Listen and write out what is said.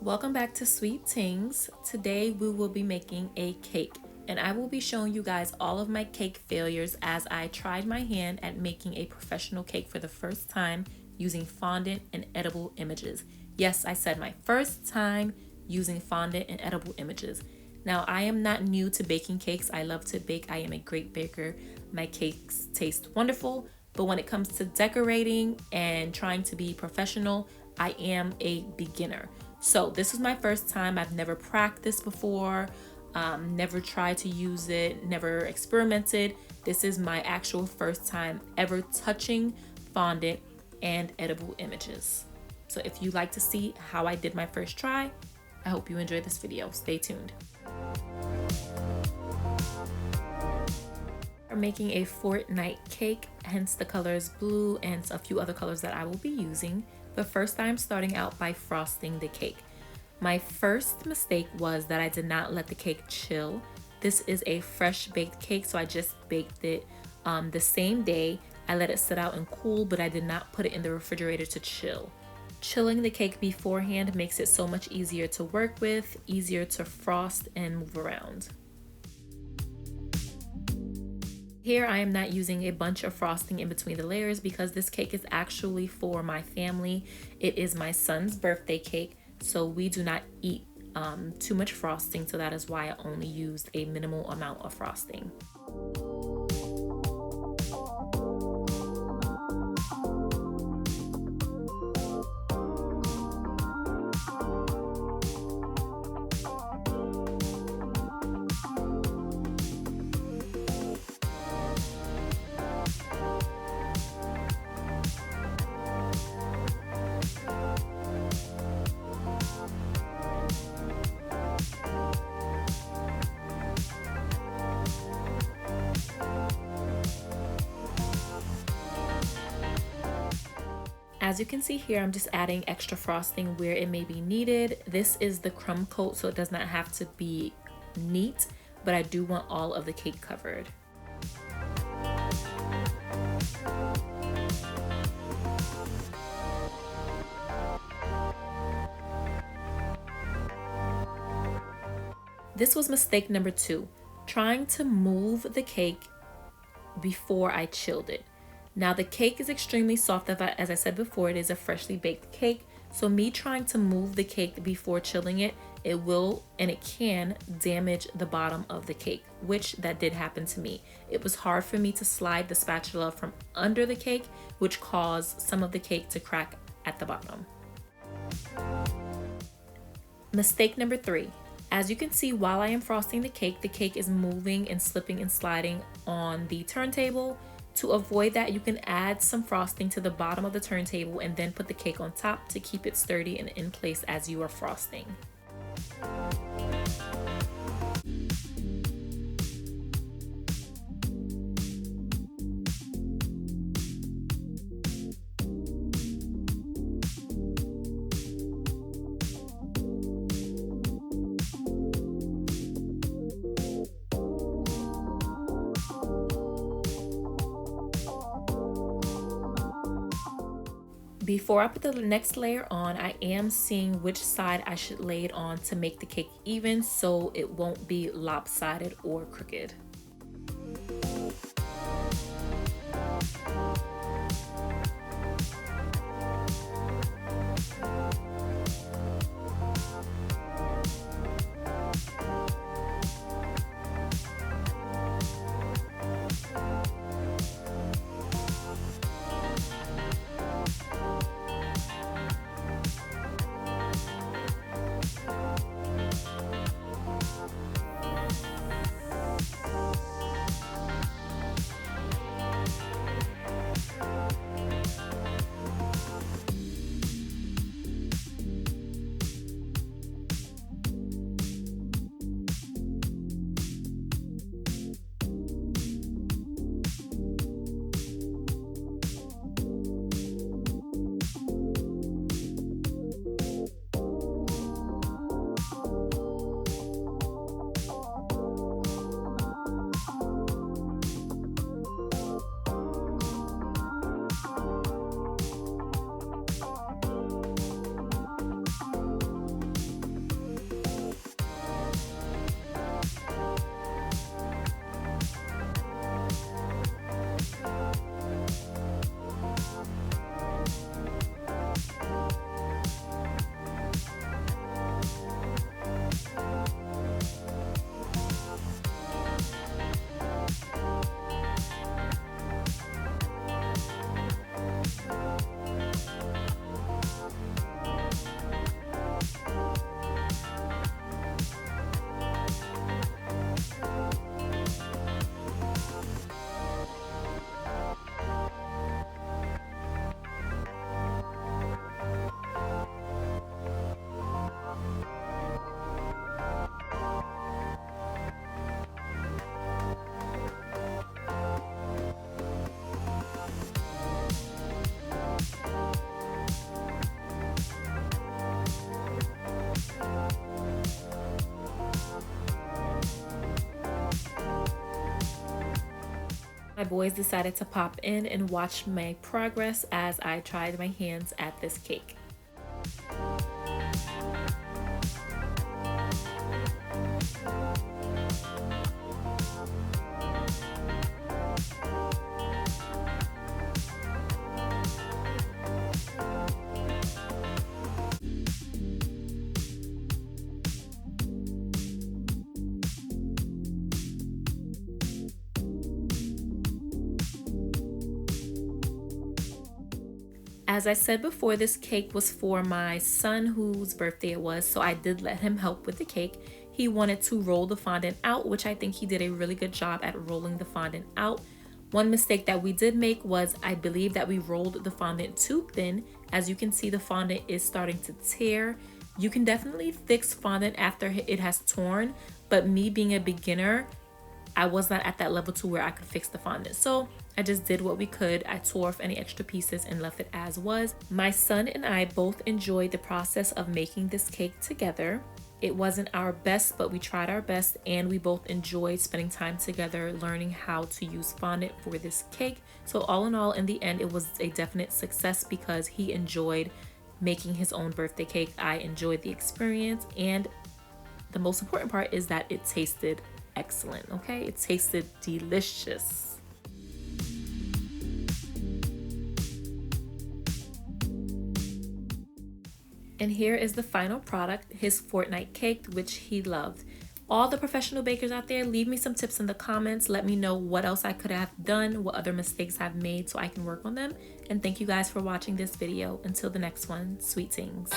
Welcome back to SweeTings. Today we will be making a cake and I will be showing you guys all of my cake failures as I tried my hand at making a professional cake for the first time using fondant and edible images. Yes, I said my first time using fondant and edible images. Now, I am not new to baking cakes. I love to bake. I am a great baker. My cakes taste wonderful, but when it comes to decorating and trying to be professional, I am a beginner. So this was my first time. I've never practiced before, never tried to use it, never experimented. This is my actual first time ever touching fondant and edible images. So if you'd like to see how I did my first try, I hope you enjoy this video. Stay tuned. I'm making a Fortnite cake, hence the colors blue and a few other colors that I will be using. But first I'm starting out by frosting the cake. My first mistake was that I did not let the cake chill. This is a fresh baked cake, so I just baked it the same day. I let it sit out and cool, but I did not put it in the refrigerator to chill. Chilling the cake beforehand makes it so much easier to work with, easier to frost and move around. Here I am not using a bunch of frosting in between the layers because this cake is actually for my family. It is my son's birthday cake, so we do not eat too much frosting, so that is why I only used a minimal amount of frosting. As you can see here, I'm just adding extra frosting where it may be needed. This is the crumb coat, so it does not have to be neat, but I do want all of the cake covered. This was mistake number 2, trying to move the cake before I chilled it. Now the cake is extremely soft, as I said before, it is a freshly baked cake. So me trying to move the cake before chilling it, it will and it can damage the bottom of the cake, which that did happen to me. It was hard for me to slide the spatula from under the cake, which caused some of the cake to crack at the bottom. Mistake number 3. As you can see, while I am frosting the cake is moving and slipping and sliding on the turntable. To avoid that, you can add some frosting to the bottom of the turntable and then put the cake on top to keep it sturdy and in place as you are frosting. Before I put the next layer on, I am seeing which side I should lay it on to make the cake even so it won't be lopsided or crooked. My boys decided to pop in and watch my progress as I tried my hands at this cake. As I said before, this cake was for my son whose birthday it was, so I did let him help with the cake. He wanted to roll the fondant out, which I think he did a really good job at rolling the fondant out. One mistake that we did make was I believe that we rolled the fondant too thin. As you can see, the fondant is starting to tear. You can definitely fix fondant after it has torn, but me being a beginner, I was not at that level to where I could fix the fondant. So I just did what we could. I tore off any extra pieces and left it as was. My son and I both enjoyed the process of making this cake together. It wasn't our best, but we tried our best, and we both enjoyed spending time together learning how to use fondant for this cake. So all in all, in the end, it was a definite success because he enjoyed making his own birthday cake. I enjoyed the experience, and the most important part is that it tasted excellent. Okay, it tasted delicious. And here is the final product, his Fortnite cake, which he loved. All the professional bakers out there, leave me some tips in the comments. Let me know what else I could have done, what other mistakes I've made so I can work on them. And thank you guys for watching this video. Until the next one, sweet tings.